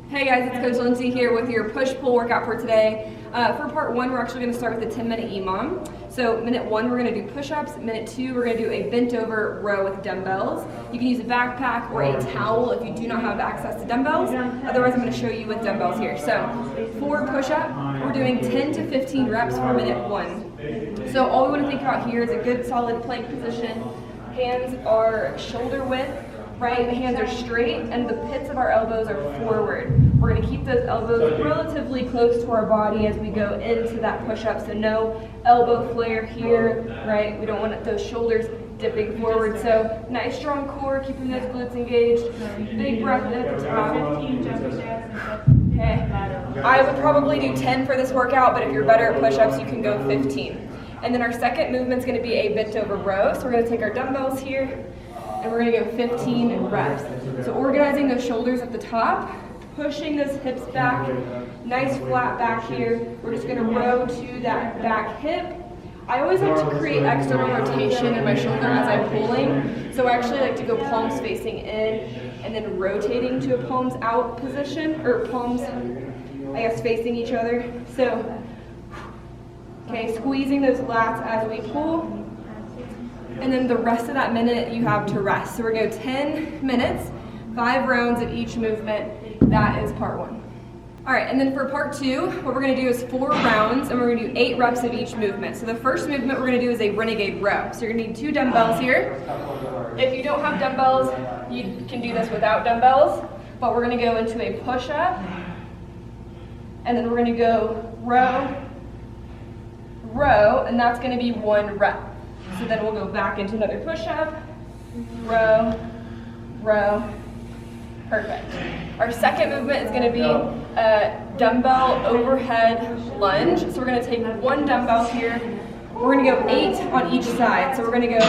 Hey guys, it's Coach Lindsay here with your push-pull workout for today. For part one, we're actually going to start with a 10-minute EMOM. So minute one, we're going to do push-ups. Minute two, we're going to do a bent-over row with dumbbells. You can use a backpack or a towel if you do not have access to dumbbells. Otherwise, I'm going to show you with dumbbells here. So for push-up, we're doing 10 to 15 reps for minute one. So all we want to think about here is a good solid plank position. Hands are shoulder width. Right, the hands are straight and the pits of our elbows are forward. We're going to keep those elbows relatively close to our body as we go into that push-up. So no elbow flare here, right? We don't want those shoulders dipping forward. So nice strong core, keeping those glutes engaged. Big breath at the top. Okay. I would probably do 10 for this workout, but if you're better at push-ups, you can go 15. And then our second movement is going to be a bent over row. So we're going to take our dumbbells here, and we're going to go 15 reps. So organizing those shoulders at the top, pushing those hips back, nice flat back here. We're just going to row to that back hip. I always like to create external rotation in my shoulder as I'm pulling. So I actually like to go palms facing in and then rotating to a palms out position, or palms, I guess, facing each other. So, okay, squeezing those lats as we pull. And then the rest of that minute you have to rest. So we're going to go 10 minutes, 5 rounds of each movement. That is part one. All right, and then for part two, what we're going to do is 4 rounds, and we're going to do 8 reps of each movement. So the first movement we're going to do is a Renegade Row. So you're going to need 2 dumbbells here. If you don't have dumbbells, you can do this without dumbbells, but we're going to go into a push-up, and then we're going to go row, row, and that's going to be 1 rep. So then we'll go back into another push-up, row, row, perfect. Our second movement is going to be a dumbbell overhead lunge. So we're going to take 1 dumbbell here. We're going to go 8 on each side. So we're going to go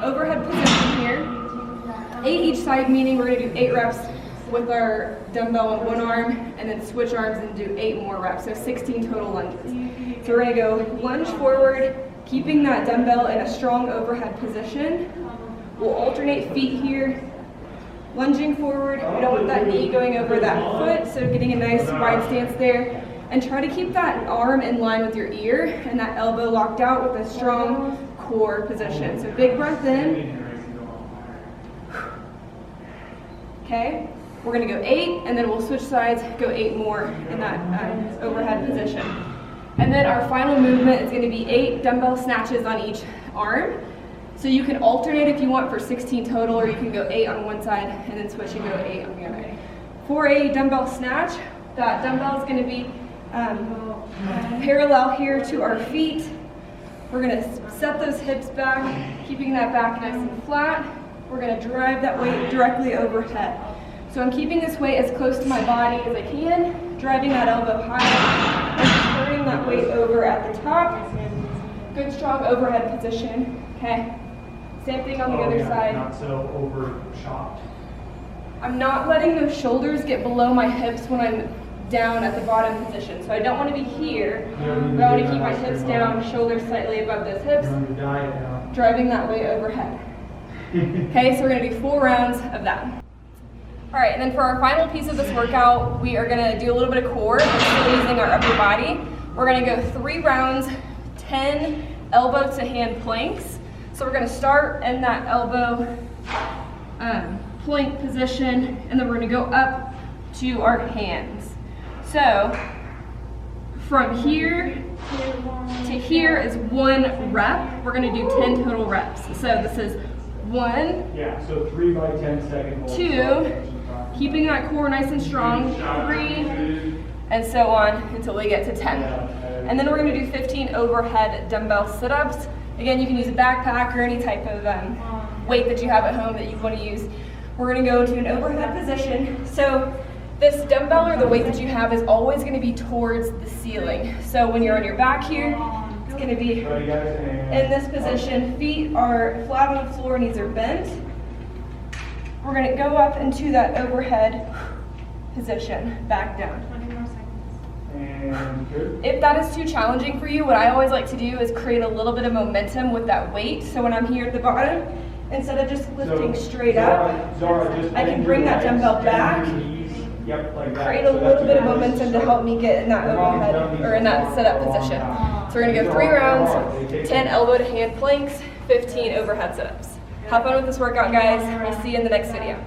overhead position here. 8 each side, meaning we're going to do 8 reps with our dumbbell on one arm, and then switch arms and do 8 more reps. So 16 total lunges. So we're going to go lunge forward, keeping that dumbbell in a strong overhead position. We'll alternate feet here, lunging forward. We don't want that knee going over that foot, so getting a nice wide stance there. And try to keep that arm in line with your ear and that elbow locked out with a strong core position. So big breath in. Okay, we're gonna go 8, and then we'll switch sides, go 8 more in that overhead position. And then our final movement is going to be 8 dumbbell snatches on each arm. So you can alternate if you want for 16 total, or you can go 8 on one side and then switch and go 8 on the other. For a dumbbell snatch, that dumbbell is going to be parallel here to our feet. We're going to set those hips back, keeping that back nice and flat. We're going to drive that weight directly overhead. So I'm keeping this weight as close to my body as I can, driving that elbow high, and turning that weight over at the top. Good strong overhead position. Okay. Same thing on the other side. Not so overshot. I'm not letting those shoulders get below my hips when I'm down at the bottom position. So I don't want to be here, but I want to keep my hips down, shoulders slightly above those hips, driving that weight overhead. Okay, so we're going to do 4 rounds of that. All right, and then for our final piece of this workout, we are going to do a little bit of core, still using our upper body. We're going to go 3 rounds, 10 elbow to hand planks. So we're going to start in that elbow plank position, and then we're going to go up to our hands. So from here to here is 1 rep. We're going to do 10 total reps. So this is 1, yeah, so 3 by 10 second hold. 2, keeping that core nice and strong, 3, and so on until we get to 10. And then we're going to do 15 overhead dumbbell sit-ups. Again, you can use a backpack or any type of weight that you have at home that you want to use. We're going to go into an overhead position. So this dumbbell or the weight that you have is always going to be towards the ceiling. So when you're on your back here, it's going to be in this position. Feet are flat on the floor, knees are bent. We're going to go up into that overhead position, back down. And good. If that is too challenging for you, what I always like to do is create a little bit of momentum with that weight. So when I'm here at the bottom, instead of just lifting straight up, I can bring that dumbbell back Yep, like that. create a little bit of momentum to help me get in that overhead or in that sit-up position. So we're gonna go 3 rounds, 10 elbow to hand planks, 15 overhead sit-ups. Have fun with this workout, guys. We'll see you in the next video.